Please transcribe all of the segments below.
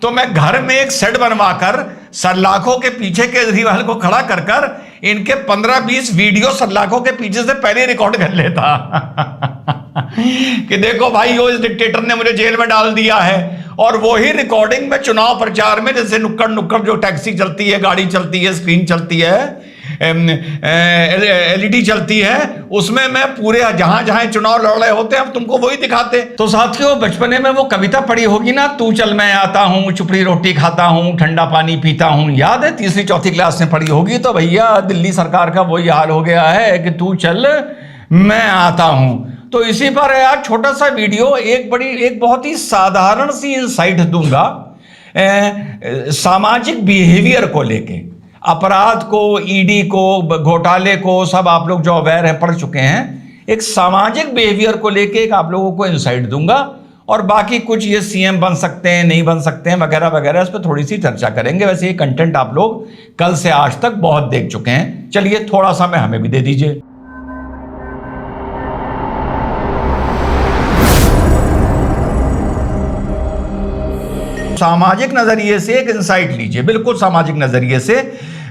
तो मैं घर में एक सेट बनवाकर सलाखों के पीछे केजरीवाल को खड़ा कर कर इनके 15-20 वीडियो सलाखों के पीछे से पहले रिकॉर्ड कर लेता कि देखो भाई वो इस डिक्टेटर ने मुझे जेल में डाल दिया है। और वही रिकॉर्डिंग में चुनाव प्रचार में जैसे नुक्कड़ नुक्कड़ जो टैक्सी चलती है, गाड़ी चलती है, स्क्रीन चलती है, एलईडी चलती है, उसमें मैं पूरे जहां जहां चुनाव लड़ रहे होते हैं हम तुमको वही दिखाते। तो साथियों, बचपने में वो कविता पढ़ी होगी ना, तू चल मैं आता हूं, चुपड़ी रोटी खाता हूं, ठंडा पानी पीता हूं, याद है? 3री-4थी क्लास में पढ़ी होगी। तो भैया दिल्ली सरकार का वही हाल हो गया है कि तू चल मैं आता हूं। तो इसी पर यार छोटा सा वीडियो, एक बहुत ही साधारण सी इंसाइट दूंगा सामाजिक बिहेवियर को लेके, अपराध को, ईडी को, घोटाले को, सब आप लोग जो अवेयर हैं, पढ़ चुके हैं। एक सामाजिक बिहेवियर को लेके एक आप लोगों को इंसाइट दूंगा, और बाकी कुछ ये सीएम बन सकते हैं, नहीं बन सकते हैं, वगैरह वगैरह, इस पर थोड़ी सी चर्चा करेंगे। वैसे ये कंटेंट आप लोग कल से आज तक बहुत देख चुके हैं। चलिए थोड़ा सा हमें भी दे दीजिए। सामाजिक नजरिए से एक इंसाइट लीजिए, बिल्कुल सामाजिक नजरिए से,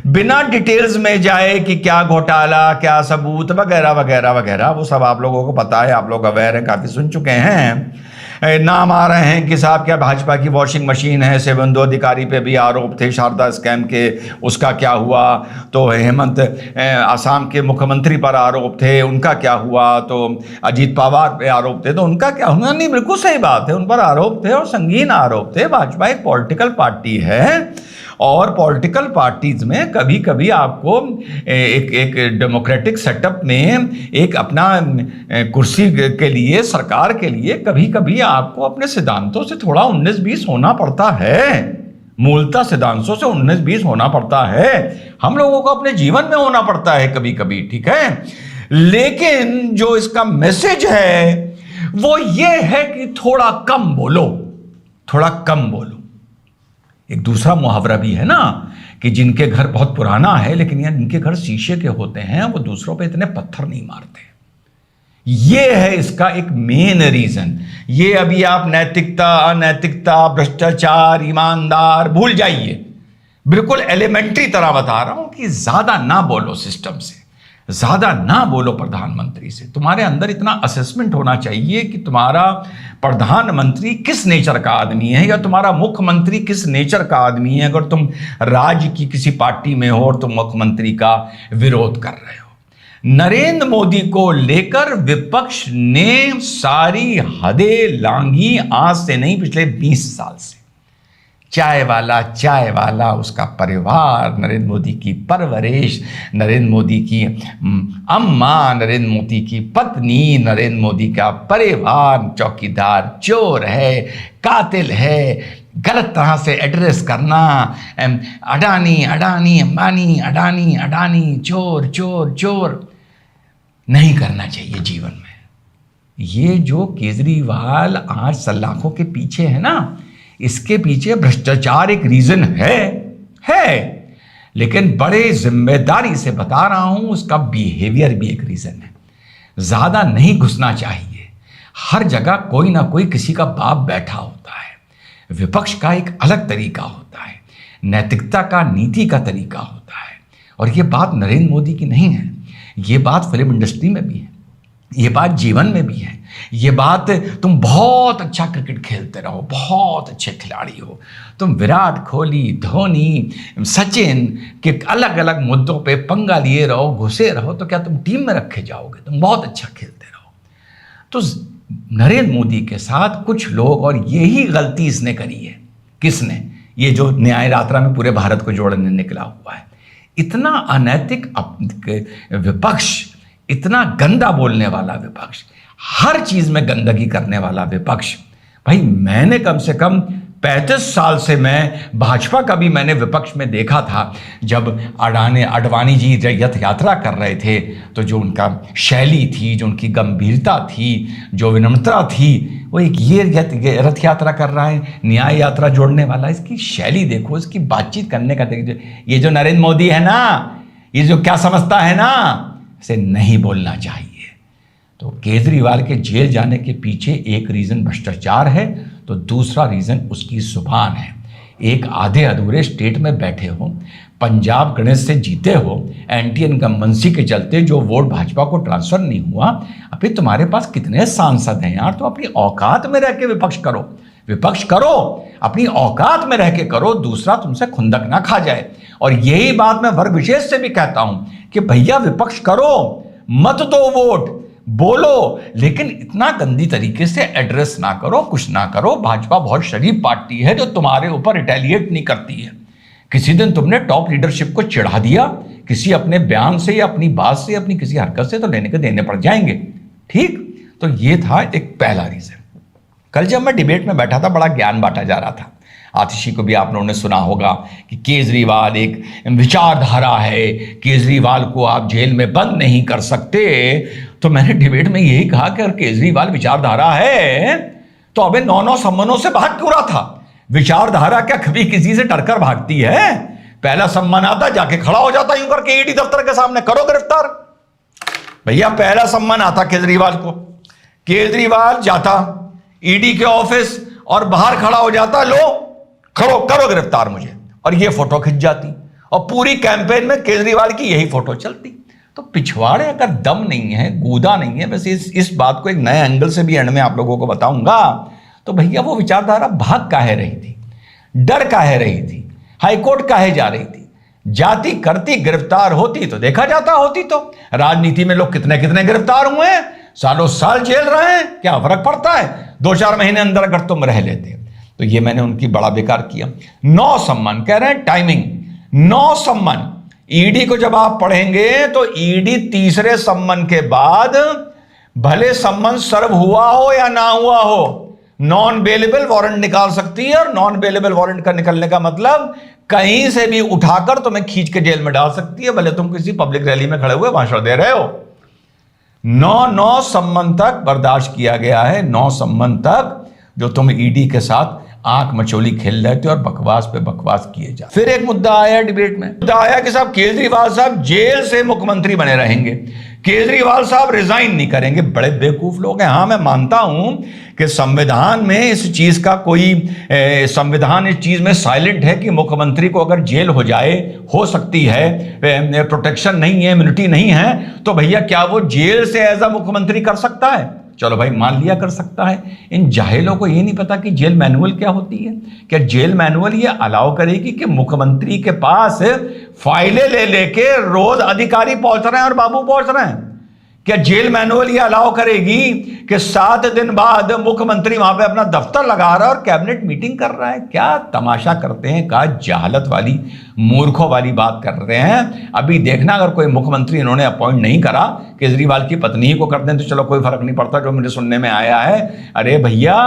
बिना डिटेल्स में जाए कि क्या घोटाला, क्या सबूत वगैरह वगैरह वगैरह, वो सब आप लोगों को पता है, आप लोग अवेयर हैं, काफी सुन चुके हैं। नाम आ रहे हैं कि साहब क्या भाजपा की वॉशिंग मशीन है, शुभेंदु अधिकारी पे भी आरोप थे शारदा स्कैम के, उसका क्या हुआ? तो हेमंत आसाम के मुख्यमंत्री पर आरोप थे, उनका क्या हुआ? तो अजीत पवार पे आरोप थे, तो उनका क्या हुआ? नहीं, बिल्कुल सही बात है, उन पर आरोप थे और संगीन आरोप थे। भाजपा एक पॉलिटिकल पार्टी है, और पॉलिटिकल पार्टीज में कभी कभी आपको एक डेमोक्रेटिक सेटअप में एक अपना कुर्सी के लिए, सरकार के लिए, कभी कभी आपको अपने सिद्धांतों से थोड़ा 19-20 होना पड़ता है। मूलतः सिद्धांतों से 19-20 होना पड़ता है, हम लोगों को अपने जीवन में होना पड़ता है कभी कभी, ठीक है। लेकिन जो इसका मैसेज है वो ये है कि थोड़ा कम बोलो, थोड़ा कम बोलो। एक दूसरा मुहावरा भी है ना कि जिनके घर बहुत पुराना है लेकिन यार जिनके घर शीशे के होते हैं, वो दूसरों पे इतने पत्थर नहीं मारते। ये है इसका एक मेन रीजन। ये अभी आप नैतिकता, अनैतिकता, भ्रष्टाचार, ईमानदार भूल जाइए। बिल्कुल एलिमेंट्री तरह बता रहा हूं कि ज्यादा ना बोलो सिस्टम से, ज्यादा ना बोलो प्रधानमंत्री से। तुम्हारे अंदर इतना असेसमेंट होना चाहिए कि तुम्हारा प्रधानमंत्री किस नेचर का आदमी है, या तुम्हारा मुख्यमंत्री किस नेचर का आदमी है। अगर तुम राज्य की किसी पार्टी में हो और तुम मुख्यमंत्री का विरोध कर रहे हो। नरेंद्र मोदी को लेकर विपक्ष ने सारी हदें लांघी, आज से नहीं, पिछले 20 साल से। चाय वाला उसका परिवार, नरेंद्र मोदी की परवरिश, नरेंद्र मोदी की अम्मा, नरेंद्र मोदी की पत्नी, नरेंद्र मोदी का परिवार चौकीदार चोर है, कातिल है, गलत तरह से एड्रेस करना, अडानी अडानी, अंबानी अडानी अडानी, चोर चोर चोर, नहीं करना चाहिए जीवन में। ये जो केजरीवाल आज सलाखों के पीछे है ना, इसके पीछे भ्रष्टाचार एक रीजन है, लेकिन बड़े जिम्मेदारी से बता रहा हूं, उसका बिहेवियर भी एक रीजन है। ज्यादा नहीं घुसना चाहिए। हर जगह कोई ना कोई किसी का बाप बैठा होता है। विपक्ष का एक अलग तरीका होता है, नैतिकता का, नीति का तरीका होता है। और ये बात नरेंद्र मोदी की नहीं है, ये बात फिल्म इंडस्ट्री में भी है, ये बात जीवन में भी है। ये बात, तुम बहुत अच्छा क्रिकेट खेलते रहो, बहुत अच्छे खिलाड़ी हो, तुम विराट कोहली, धोनी, सचिन के अलग अलग मुद्दों पे पंगा लिए रहो, घुसे रहो, तो क्या तुम टीम में रखे जाओगे? तुम बहुत अच्छा खेलते रहो। तो नरेंद्र मोदी के साथ कुछ लोग, और यही गलती इसने करी है। किसने? ये जो न्याय यात्रा में पूरे भारत को जोड़ने निकला हुआ है। इतना अनैतिक विपक्ष, इतना गंदा बोलने वाला विपक्ष, हर चीज में गंदगी करने वाला विपक्ष। भाई मैंने कम से कम 35 साल से मैं भाजपा का भी मैंने विपक्ष में देखा था। जब अडवाणी जी रथ यात्रा कर रहे थे, तो जो उनका शैली थी, जो उनकी गंभीरता थी, जो विनम्रता थी, वो एक ये रथ यात्रा कर रहा है, न्याय यात्रा जोड़ने वाला। इसकी शैली देखो, इसकी बातचीत करने का देखो। ये जो नरेंद्र मोदी है ना, ये जो क्या समझता है ना, इसे नहीं बोलना चाहिए। तो केजरीवाल के जेल जाने के पीछे एक रीजन भ्रष्टाचार है, तो दूसरा रीजन उसकी जुबान है। एक आधे अधूरे स्टेट में बैठे हो, पंजाब गणेश से जीते हो, एंटी इनकम्बेंसी के चलते जो वोट भाजपा को ट्रांसफर नहीं हुआ, अभी तुम्हारे पास कितने सांसद हैं यार। तो अपनी औकात में रह के विपक्ष करो, विपक्ष करो, अपनी औकात में रह के करो, दूसरा तुमसे खुंदक ना खा जाए। और यही बात मैं वर्ग विशेष से भी कहता हूं कि भैया विपक्ष करो, मत दो वोट, बोलो, लेकिन इतना गंदी तरीके से एड्रेस ना करो, कुछ ना करो। भाजपा बहुत शरीफ पार्टी है जो तुम्हारे ऊपर रिटेलिएट नहीं करती है। किसी दिन तुमने टॉप लीडरशिप को चिढ़ा दिया किसी अपने बयान से या अपनी बात से, अपनी किसी हरकत से, तो लेने के देने पड़ जाएंगे। ठीक, तो ये था एक पहला रीजन। कल जब मैं डिबेट में बैठा था बड़ा ज्ञान बांटा जा रहा था। आतिशी को भी आप लोगों ने सुना होगा कि केजरीवाल एक विचारधारा है, केजरीवाल को आप जेल में बंद नहीं कर सकते। तो मैंने डिबेट में यही कहा कि अगर केजरीवाल विचारधारा है तो अबे 9 सम्मानों से भाग क्यों रहा था? विचारधारा क्या कभी किसी से डरकर भागती है? पहला सम्मान आता जाके खड़ा हो जाता यूं करके ईडी दफ्तर के सामने, करो गिरफ्तार। भैया पहला सम्मान आता केजरीवाल को, केजरीवाल जाता ईडी के ऑफिस और बाहर खड़ा हो जाता, लो करो गिरफ्तार मुझे, और ये फोटो खिंच जाती और पूरी कैंपेन में केजरीवाल की यही फोटो चलती। तो पिछवाड़े अगर दम नहीं है, गूदा नहीं है, वैसे इस बात को एक नए एंगल से भी एंड में आप लोगों को बताऊंगा। तो भैया वो विचारधारा भाग काहे रही थी, डर काहे रही थी, हाईकोर्ट काहे जा रही थी? जाती करती, गिरफ्तार होती तो देखा जाता। होती तो राजनीति में लोग कितने कितने गिरफ्तार हुए हैं, सालों साल जेल रहे हैं, क्या फर्क पड़ता है? 2-4 महीने अंदर अगर तुम रह लेते। तो ये मैंने उनकी बड़ा बेकार किया। 9 सम्मान कह रहे हैं, टाइमिंग 9 सम्मान। ईडी को जब आप पढ़ेंगे तो ईडी तीसरे सम्मन के बाद भले सम्मन सर्व हुआ हो या ना हुआ हो, नॉन बेलेबल वारंट निकाल सकती है। और नॉन बेलेबल वारंट का निकलने का मतलब कहीं से भी उठाकर तुम्हें खींच के जेल में डाल सकती है, भले तुम किसी पब्लिक रैली में खड़े हुए भाषण दे रहे हो। 9 सम्मन तक बर्दाश्त किया गया है, 9 सम्मन तक जो तुम ईडी के साथ आंख मचोली खेल रहे थे और बकवास पे बकवास किए जा। फिर एक मुद्दा आया डिबेट में, मुद्दा आया कि साहब केजरीवाल साहब जेल से मुख्यमंत्री बने रहेंगे, केजरीवाल साहब रिजाइन नहीं करेंगे। बड़े बेवकूफ लोग हैं। हाँ, मैं मानता हूं कि संविधान में इस चीज का कोई संविधान इस चीज में साइलेंट है कि मुख्यमंत्री को अगर जेल हो जाए, हो सकती है, प्रोटेक्शन नहीं है, इम्यूनिटी नहीं है, तो भैया क्या वो जेल से एज अ मुख्यमंत्री कर सकता है? चलो भाई मान लिया कर सकता है। इन जाहिलों को ये नहीं पता कि जेल मैनुअल क्या होती है। क्या जेल मैनुअल ये अलाउ करेगी कि मुख्यमंत्री के पास फाइलें ले लेके रोज अधिकारी पहुंच रहे हैं और बाबू पहुंच रहे हैं? क्या जेल मैनुअल ये अलाउ करेगी कि 7 दिन बाद मुख्यमंत्री वहां पे अपना दफ्तर लगा रहा है और कैबिनेट मीटिंग कर रहा है? क्या तमाशा करते हैं, क्या जहालत वाली, मूर्खों वाली बात कर रहे हैं। अभी देखना, अगर कोई मुख्यमंत्री इन्होंने अपॉइंट नहीं करा, केजरीवाल की पत्नी ही को कर दें तो चलो कोई फर्क नहीं पड़ता, जो मुझे सुनने में आया है। अरे भैया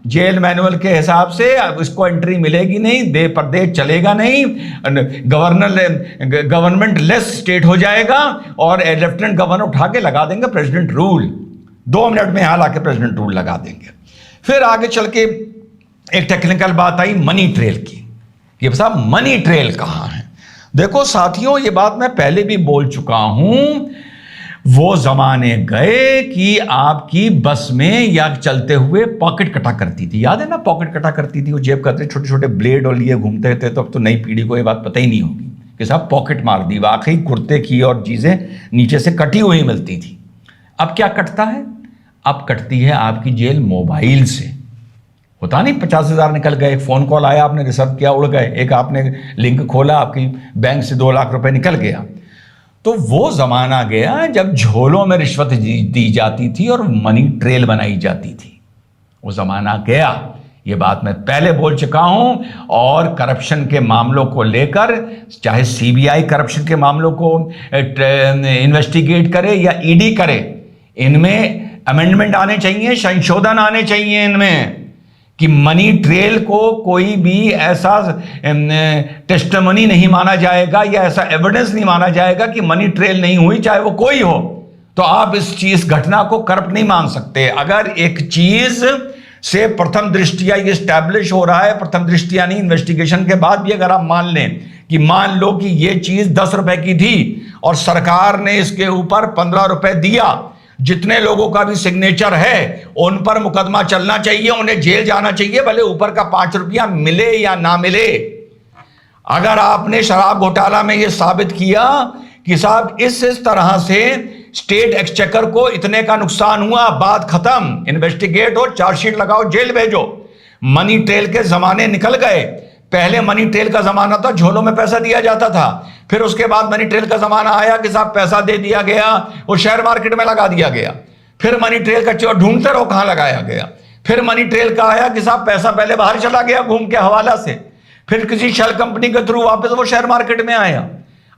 जेल मैनुअल के हिसाब से अब इसको एंट्री मिलेगी नहीं, प्रदेश चलेगा नहीं, गवर्नमेंट लेस स्टेट हो जाएगा और लेफ्टिनेंट गवर्नर उठा के लगा देंगे प्रेसिडेंट रूल। 2 मिनट में यहां लाके प्रेसिडेंट रूल लगा देंगे। फिर आगे चल के एक टेक्निकल बात आई मनी ट्रेल की। ये साहब मनी ट्रेल कहां है? देखो साथियों, ये बात मैं पहले भी बोल चुका हूं। वो जमाने गए कि आपकी बस में या चलते हुए पॉकेट कटा करती थी। याद है ना, पॉकेट कटा करती थी, वो जेब करते छोटे छोटे ब्लेड और लिए घूमते थे। तो अब तो नई पीढ़ी को ये बात पता ही नहीं होगी कि साहब पॉकेट मार दी, वाकई कुर्ते की और चीजें नीचे से कटी हुई मिलती थी। अब क्या कटता है? अब कटती है आपकी जेल मोबाइल से। होता नहीं 50,000 निकल गए, एक फोन कॉल आया, आपने रिसीव किया, उड़ गए। एक आपने लिंक खोला, आपकी बैंक से 2 लाख रुपए निकल गया। तो वो जमाना गया जब झोलों में रिश्वत दी जाती थी और मनी ट्रेल बनाई जाती थी। वो जमाना गया, ये बात मैं पहले बोल चुका हूं। और करप्शन के मामलों को लेकर, चाहे सीबीआई करप्शन के मामलों को इन्वेस्टिगेट करे या ईडी करे, इनमें अमेंडमेंट आने चाहिए, संशोधन आने चाहिए इनमें, कि मनी ट्रेल को कोई भी ऐसा टेस्टिमनी नहीं माना जाएगा या ऐसा एविडेंस नहीं माना जाएगा कि मनी ट्रेल नहीं हुई, चाहे वो कोई हो। तो आप इस चीज घटना को करप्ट नहीं मान सकते। अगर एक चीज से प्रथम दृष्टिया ये स्टैब्लिश हो रहा है, प्रथम दृष्टिया नहीं, इन्वेस्टिगेशन के बाद भी अगर आप मान लें कि मान लो कि ये चीज 10 रुपए की थी और सरकार ने इसके ऊपर 15 रुपए दिया, जितने लोगों का भी सिग्नेचर है उन पर मुकदमा चलना चाहिए, उन्हें जेल जाना चाहिए, भले ऊपर का 5 रुपया मिले या ना मिले। अगर आपने शराब घोटाला में यह साबित किया कि साहब इस तरह से स्टेट एक्सचेकर को इतने का नुकसान हुआ, बात खत्म, इन्वेस्टिगेट हो, चार्जशीट लगाओ, जेल भेजो। मनी ट्रेल के जमाने निकल गए। पहले मनी ट्रेल का जमाना था, झोलों में पैसा दिया जाता था। फिर उसके बाद मनी ट्रेल का जमाना आया कि साहब पैसा दे दिया गया, वो शेयर मार्केट में लगा दिया गया। फिर मनी ट्रेल का चोर ढूंढते रहो कहां लगाया गया। फिर मनी ट्रेल का आया कि साहब पैसा पहले बाहर चला गया घूम के हवाला से, फिर किसी शेल कंपनी के थ्रू वापस वो शेयर मार्केट में आया।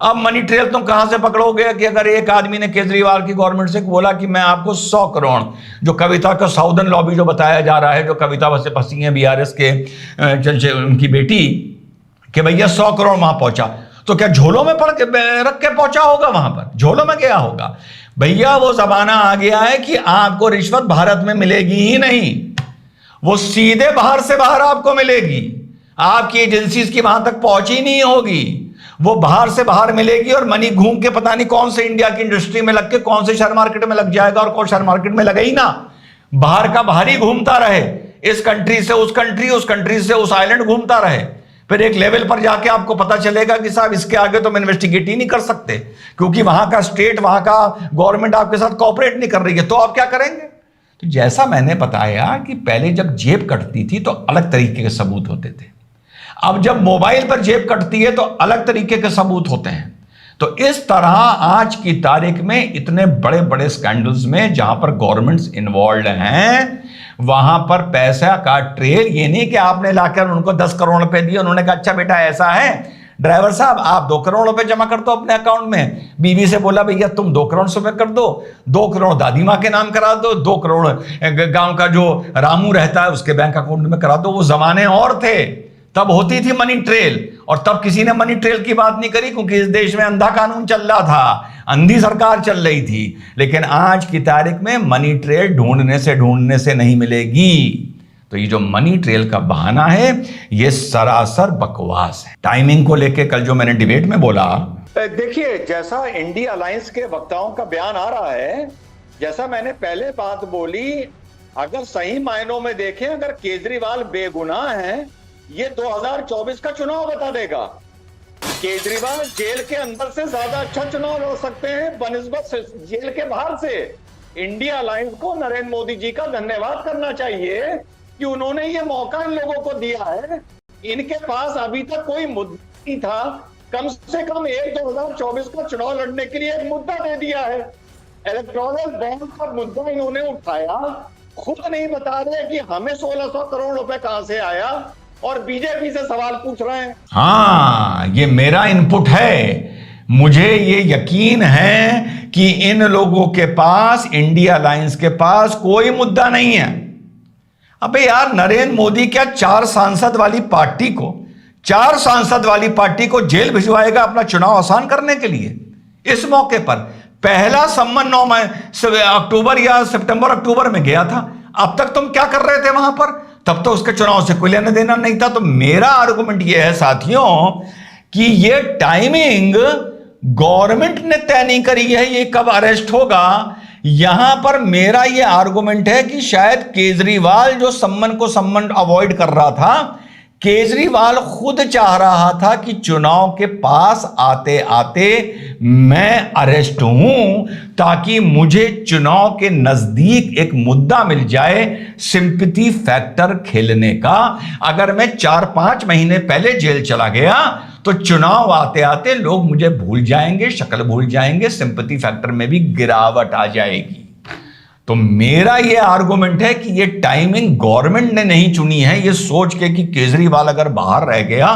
अब मनी ट्रेल तुम कहां से पकड़ोगे कि अगर एक आदमी ने केजरीवाल की गवर्नमेंट से बोला कि मैं आपको 100 करोड़, जो कविता का साउदर्न लॉबी जो बताया जा रहा है, जो कविता बस फंसी है बीआरएस के उनकी बेटी, कि भैया 100 करोड़ वहां पहुंचा, तो क्या झोलों में पड़ के रख के पहुंचा होगा? वहां पर झोलों में गया होगा। भैया वो जमाना आ गया है कि आपको रिश्वत भारत में मिलेगी ही नहीं, वो सीधे बाहर से बाहर आपको मिलेगी। आपकी एजेंसीज की वहां तक पहुंच ही नहीं होगी, वो बाहर से बाहर मिलेगी और मनी घूम के पता नहीं कौन से इंडिया की इंडस्ट्री में लग के कौन से शेयर मार्केट में लग जाएगा, और कौन शेयर मार्केट में लगे ही ना, बाहर का बाहर ही घूमता रहे, इस कंट्री से उस कंट्री, उस कंट्री से उस आइलैंड घूमता रहे। फिर एक लेवल पर जाके आपको पता चलेगा कि साहब इसके आगे तो हम इन्वेस्टिगेट ही नहीं कर सकते, क्योंकि वहां का स्टेट, वहां का गवर्नमेंट आपके साथ कोऑपरेट नहीं कर रही है, तो आप क्या करेंगे? तो जैसा मैंने बताया कि पहले जब जेब कटती थी तो अलग तरीके के सबूत होते थे, अब जब मोबाइल पर जेब कटती है तो अलग तरीके के सबूत होते हैं। तो इस तरह आज की तारीख में इतने बड़े बड़े स्कैंडल्स में जहां पर गवर्नमेंट्स इन्वॉल्व हैं, वहां पर पैसा का ट्रेल, ये नहीं कि आपने लाकर उनको 10 करोड़ रुपए दिए, उन्होंने कहा अच्छा बेटा ऐसा है, ड्राइवर साहब आप 2 करोड़ रुपए जमा कर दो अपने अकाउंट में। बीवी से बोला भैया तुम 2 करोड़ रुपए कर दो, 2 करोड़ दादी माँ के नाम करा दो, 2 करोड़ गांव का जो रामू रहता है उसके बैंक अकाउंट में करा दो। वो जमाने और थे, तब होती थी मनी ट्रेल, और तब किसी ने मनी ट्रेल की बात नहीं करी, क्योंकि इस देश में अंधा कानून चल रहा था, अंधी सरकार चल रही थी। लेकिन आज की तारीख में मनी ट्रेल ढूंढने से नहीं मिलेगी। तो ये जो मनी ट्रेल का बहाना है ये सरासर बकवास है। टाइमिंग को लेके कल जो मैंने डिबेट में बोला, देखिए जैसा इंडिया अलायंस के वक्ताओं का बयान आ रहा है, जैसा मैंने पहले बात बोली, अगर सही मायनों में देखें, अगर केजरीवाल बेगुनाह है, ये 2024 का चुनाव बता देगा। केजरीवाल जेल के अंदर से ज्यादा अच्छा चुनाव लड़ सकते हैं बनिस्बत जेल के बाहर से। इंडिया अलायंस को नरेंद्र मोदी जी का धन्यवाद करना चाहिए कि उन्होंने ये मौका इन लोगों को दिया है। इनके पास अभी तक कोई मुद्दा नहीं था, कम से कम 2024 का चुनाव लड़ने के लिए एक मुद्दा दे दिया है। इलेक्टोरल बॉन्ड का मुद्दा इन्होंने उठाया, खुद नहीं बता रहे कि हमें 1600 करोड़ रुपए कहां से आया, और बीजेपी से सवाल पूछ रहे हैं। हाँ, ये मेरा इनपुट है। मुझे ये यकीन है कि इन लोगों के पास, इंडिया अलायंस के पास कोई मुद्दा नहीं है। अबे यार, नरेंद्र मोदी क्या 4 सांसद वाली पार्टी को जेल भिजवाएगा अपना चुनाव आसान करने के लिए? इस मौके पर पहला सम्मन 9 अक्टूबर या सितंबर अक्टूबर में गया था। अब तक तुम क्या कर रहे थे वहां पर? तब तो उसके चुनाव से कोई लेना देना नहीं था। तो मेरा आर्गुमेंट यह है साथियों कि यह टाइमिंग गवर्नमेंट ने तय नहीं करी है, ये कब अरेस्ट होगा। यहां पर मेरा यह आर्गुमेंट है कि शायद केजरीवाल जो सम्मन अवॉइड कर रहा था, केजरीवाल खुद चाह रहा था कि चुनाव के पास आते आते मैं अरेस्ट हूं, ताकि मुझे चुनाव के नजदीक एक मुद्दा मिल जाए सिंपैथी फैक्टर खेलने का। अगर मैं 4-5 महीने पहले जेल चला गया तो चुनाव आते आते लोग मुझे भूल जाएंगे, शक्ल भूल जाएंगे, सिंपैथी फैक्टर में भी गिरावट आ जाएगी। तो मेरा यह आर्गुमेंट है कि यह टाइमिंग गवर्नमेंट ने नहीं चुनी है, यह सोच के कि केजरीवाल अगर बाहर रह गया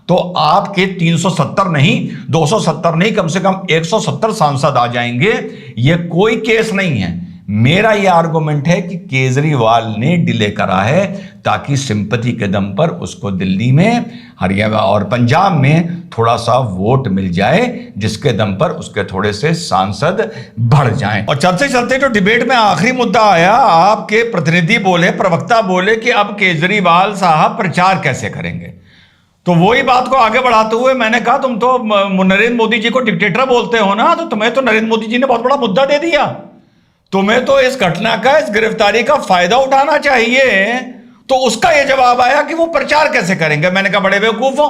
तो आपके 370 नहीं, 270 नहीं, कम से कम 170 सांसद आ जाएंगे। यह कोई केस नहीं है। मेरा यह आर्गुमेंट है कि केजरीवाल ने डिले करा है ताकि सिंपैथी के दम पर उसको दिल्ली में, हरियाणा और पंजाब में थोड़ा सा वोट मिल जाए, जिसके दम पर उसके थोड़े से सांसद बढ़ जाएं। और चलते चलते जो डिबेट में आखिरी मुद्दा आया, आपके प्रतिनिधि बोले, प्रवक्ता बोले कि अब केजरीवाल साहब प्रचार कैसे करेंगे। तो वही बात को आगे बढ़ाते हुए मैंने कहा तुम तो नरेंद्र मोदी जी को डिक्टेटर बोलते हो ना, तो तुम्हें तो नरेंद्र मोदी जी ने बहुत बड़ा मुद्दा दे दिया। तुम्हें तो इस घटना का, इस गिरफ्तारी का फायदा उठाना चाहिए। तो उसका यह जवाब आया कि वो प्रचार कैसे करेंगे। मैंने कहा बड़े बेवकूफ हो,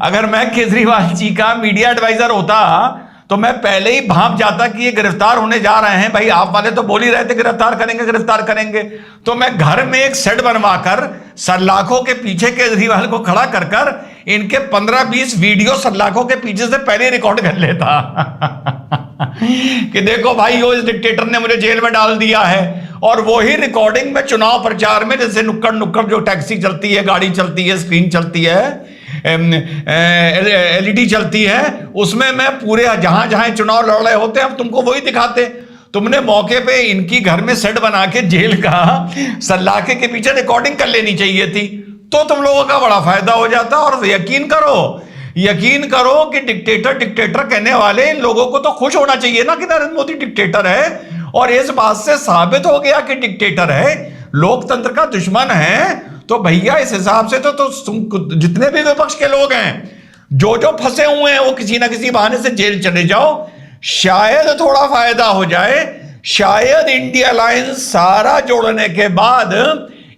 अगर मैं केजरीवाल जी का मीडिया एडवाइजर होता तो मैं पहले ही भांप जाता कि ये गिरफ्तार होने जा रहे हैं। भाई आप वाले तो बोल ही रहे थे गिरफ्तार करेंगे गिरफ्तार करेंगे। तो मैं घर में एक सेट बनवाकर सलाखों के पीछे केजरीवाल को खड़ा कर कर इनके 15-20 वीडियो सलाखों के पीछे से पहले रिकॉर्ड कर लेता कि देखो भाई इस डिक्टेटर ने मुझे जेल में डाल दिया है। और वही रिकॉर्डिंग में चुनाव प्रचार में, जैसे नुक्कड़ नुक्कड़ जो टैक्सी चलती है, गाड़ी चलती है, स्क्रीन चलती है, एलईडी चलती है, उसमें मैं पूरे जहां जहां चुनाव लड़ रहे होते हैं हम तुमको वही दिखाते। तुमने मौके पे इनकी घर में सेट बना के जेल का सलाखे के पीछे रिकॉर्डिंग कर लेनी चाहिए थी, तो तुम लोगों का बड़ा फायदा हो जाता। और यकीन करो कि डिक्टेटर कहने वाले इन लोगों को तो खुश होना चाहिए ना कि नरेंद्र मोदी डिक्टेटर है। और इस बात से साबित हो गया कि डिक्टेटर है, लोकतंत्र का दुश्मन है। तो भैया इस हिसाब से तो जितने भी विपक्ष के लोग हैं, जो फंसे हुए हैं, वो किसी ना किसी बहाने से जेल चले जाओ, शायद थोड़ा फायदा हो जाए। शायद इंडिया अलायंस सारा जोड़ने के बाद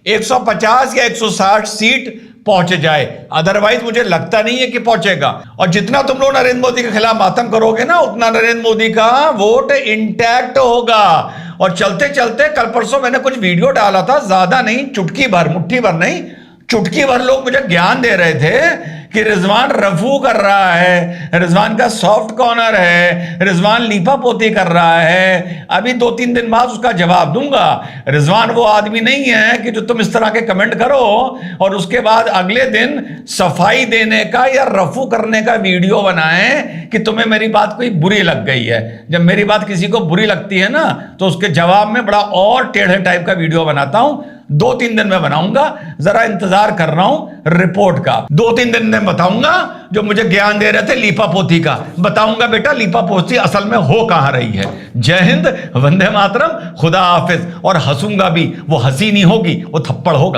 150 या 160 सीट पहुंच जाए। अदरवाइज मुझे लगता नहीं है कि पहुंचेगा। और जितना तुम लोग नरेंद्र मोदी के खिलाफ मातम करोगे ना, उतना नरेंद्र मोदी का वोट इंटैक्ट होगा। और चलते चलते कल परसों मैंने कुछ वीडियो डाला था, ज्यादा नहीं, चुटकी भर, मुट्ठी भर नहीं, चुटकी भर लोग मुझे ज्ञान दे रहे थे कि रिजवान रफू कर रहा है, रिजवान का सॉफ्ट कॉर्नर है, रिजवान लीपा पोती कर रहा है। अभी 2-3 दिन बाद उसका जवाब दूंगा। रिजवान वो आदमी नहीं है कि जो तुम इस तरह के कमेंट करो और उसके बाद अगले दिन सफाई देने का या रफू करने का वीडियो बनाए कि तुम्हें मेरी बात कोई बुरी लग गई है। जब मेरी बात किसी को बुरी लगती है ना, तो उसके जवाब में बड़ा और टेढ़े टाइप का वीडियो बनाता हूं। 2-3 दिन में बनाऊंगा, जरा इंतजार कर रहा हूं रिपोर्ट का। 2-3 दिन में बताऊंगा। जो मुझे ज्ञान दे रहे थे लीपा पोती का, बताऊंगा बेटा लीपा पोती असल में हो कहां रही है। जय हिंद, वंदे मातरम, खुदा हाफिज। और हंसूंगा भी, वो हंसी नहीं होगी, वो थप्पड़ होगा।